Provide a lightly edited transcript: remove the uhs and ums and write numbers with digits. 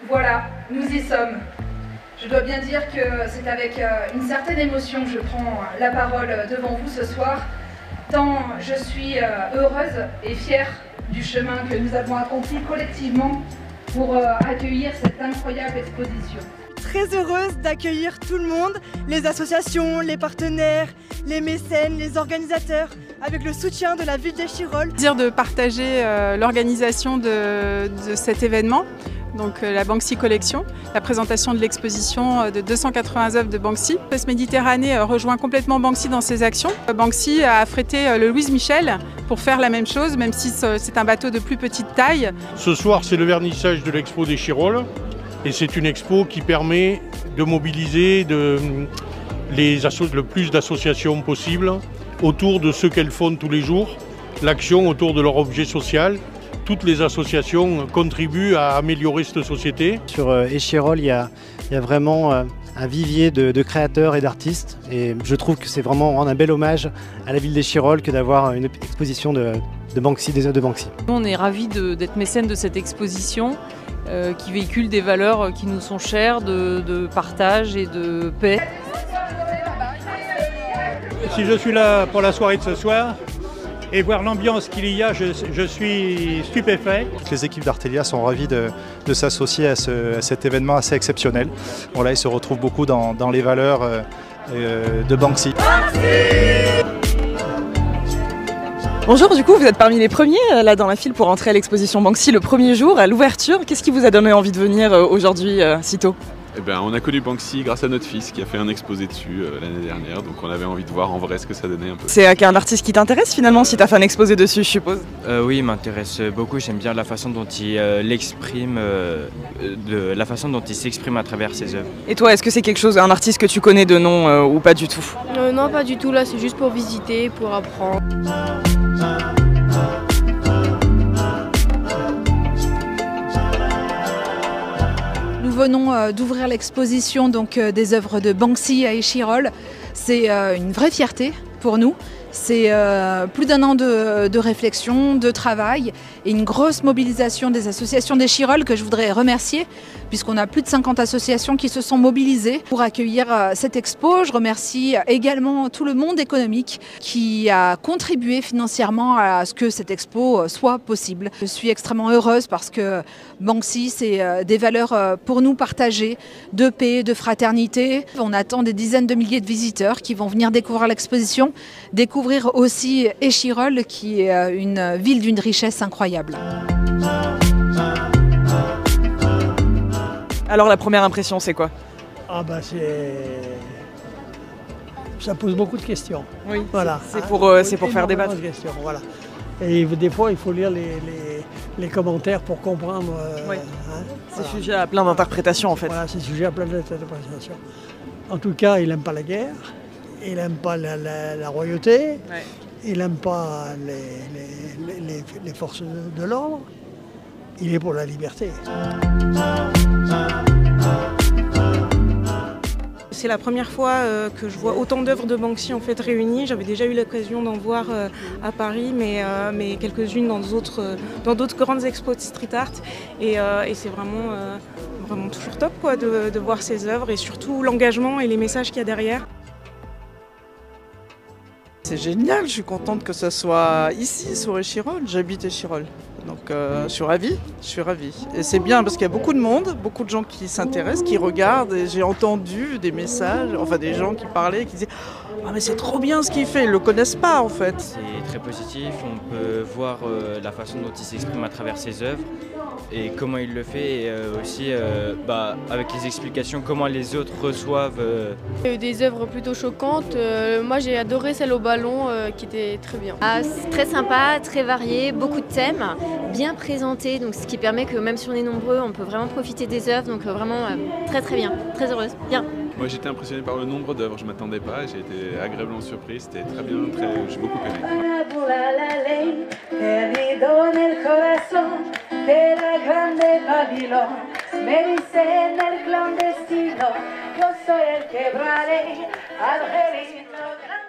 Voilà, nous y sommes. Je dois bien dire que c'est avec une certaine émotion que je prends la parole devant vous ce soir, tant je suis heureuse et fière du chemin que nous avons accompli collectivement pour accueillir cette incroyable exposition. Très heureuse d'accueillir tout le monde, les associations, les partenaires, les mécènes, les organisateurs, avec le soutien de la ville d'Échirolles. Plaisir de partager l'organisation de cet événement, donc la Banksy Collection, la présentation de l'exposition de 280 œuvres de Banksy. L'Est Méditerranée rejoint complètement Banksy dans ses actions. Banksy a affrété le Louise Michel pour faire la même chose, même si c'est un bateau de plus petite taille. Ce soir, c'est le vernissage de l'expo d'Échirolles. Et c'est une expo qui permet de mobiliser le plus d'associations possible autour de ce qu'elles font tous les jours, l'action autour de leur objet social. Toutes les associations contribuent à améliorer cette société. Sur Échirolles, il y a vraiment un vivier de créateurs et d'artistes. Et je trouve que c'est vraiment un bel hommage à la ville d'Échirolles que d'avoir une exposition de Banksy, des œuvres de Banksy. On est ravis d'être mécènes de cette exposition. Qui véhiculent des valeurs qui nous sont chères, de partage et de paix. Si je suis là pour la soirée de ce soir et voir l'ambiance qu'il y a, je suis stupéfait. Les équipes d'Artelia sont ravies de s'associer à cet événement assez exceptionnel. Bon, là, ils se retrouvent beaucoup dans les valeurs de Banksy. Bonjour, du coup vous êtes parmi les premiers là dans la file pour entrer à l'exposition Banksy le premier jour, à l'ouverture. Qu'est-ce qui vous a donné envie de venir aujourd'hui si tôt ? Eh ben, on a connu Banksy grâce à notre fils qui a fait un exposé dessus l'année dernière, donc on avait envie de voir en vrai ce que ça donnait un peu. C'est un artiste qui t'intéresse finalement si tu as fait un exposé dessus, je suppose ? Oui, il m'intéresse beaucoup, j'aime bien la façon dont il l'exprime, la façon dont il s'exprime à travers ses œuvres. Et toi, est-ce que c'est quelque chose, un artiste que tu connais de nom ou pas du tout ? Non, pas du tout, là c'est juste pour visiter, pour apprendre. Nous venons d'ouvrir l'exposition des œuvres de Banksy à Échirolles. C'est une vraie fierté pour nous. C'est plus d'un an de réflexion, de travail et une grosse mobilisation des associations d'Échirolles que je voudrais remercier puisqu'on a plus de 50 associations qui se sont mobilisées pour accueillir cette expo. Je remercie également tout le monde économique qui a contribué financièrement à ce que cette expo soit possible. Je suis extrêmement heureuse parce que Banksy, c'est des valeurs pour nous partagées, de paix, de fraternité. On attend des dizaines de milliers de visiteurs qui vont venir découvrir l'exposition, découvrir aussi Échirolles qui est une ville d'une richesse incroyable. Alors la première impression c'est quoi ? Ah bah ça pose beaucoup de questions. Oui, voilà. C'est pour faire débattre. De questions, voilà. Et des fois il faut lire les commentaires pour comprendre. Oui. C'est sujet à plein d'interprétations en fait. Voilà, c'est sujet à plein d'interprétations. En tout cas, il n'aime pas la guerre, il n'aime pas la royauté, ouais. Il n'aime pas les forces de l'ordre, il est pour la liberté. C'est la première fois que je vois autant d'œuvres de Banksy en fait réunies. J'avais déjà eu l'occasion d'en voir à Paris, mais quelques-unes dans d'autres grandes expos de street art. Et c'est vraiment toujours top quoi, de voir ces œuvres et surtout l'engagement et les messages qu'il y a derrière. C'est génial, je suis contente que ce soit ici, sur Échirolles. J'habite Échirolles, donc je suis ravie. Et c'est bien parce qu'il y a beaucoup de monde, beaucoup de gens qui s'intéressent, qui regardent. Et j'ai entendu des messages, enfin des gens qui parlaient, qui disaient « Ah mais c'est trop bien ce qu'il fait », ils ne le connaissent pas en fait. C'est très positif, on peut voir la façon dont il s'exprime à travers ses œuvres et comment il le fait et aussi avec les explications comment les autres reçoivent. Il y a eu des œuvres plutôt choquantes, moi j'ai adoré celle au ballon qui était très bien. C'est très sympa, très varié, beaucoup de thèmes, bien présentés, donc ce qui permet que même si on est nombreux, on peut vraiment profiter des œuvres, donc vraiment très bien, très heureuse, bien. Moi j'étais impressionné par le nombre d'œuvres, je ne m'attendais pas, j'ai été agréablement surpris, c'était très bien, j'ai beaucoup aimé. Me dice en el clandestino, yo soy el que quebraré al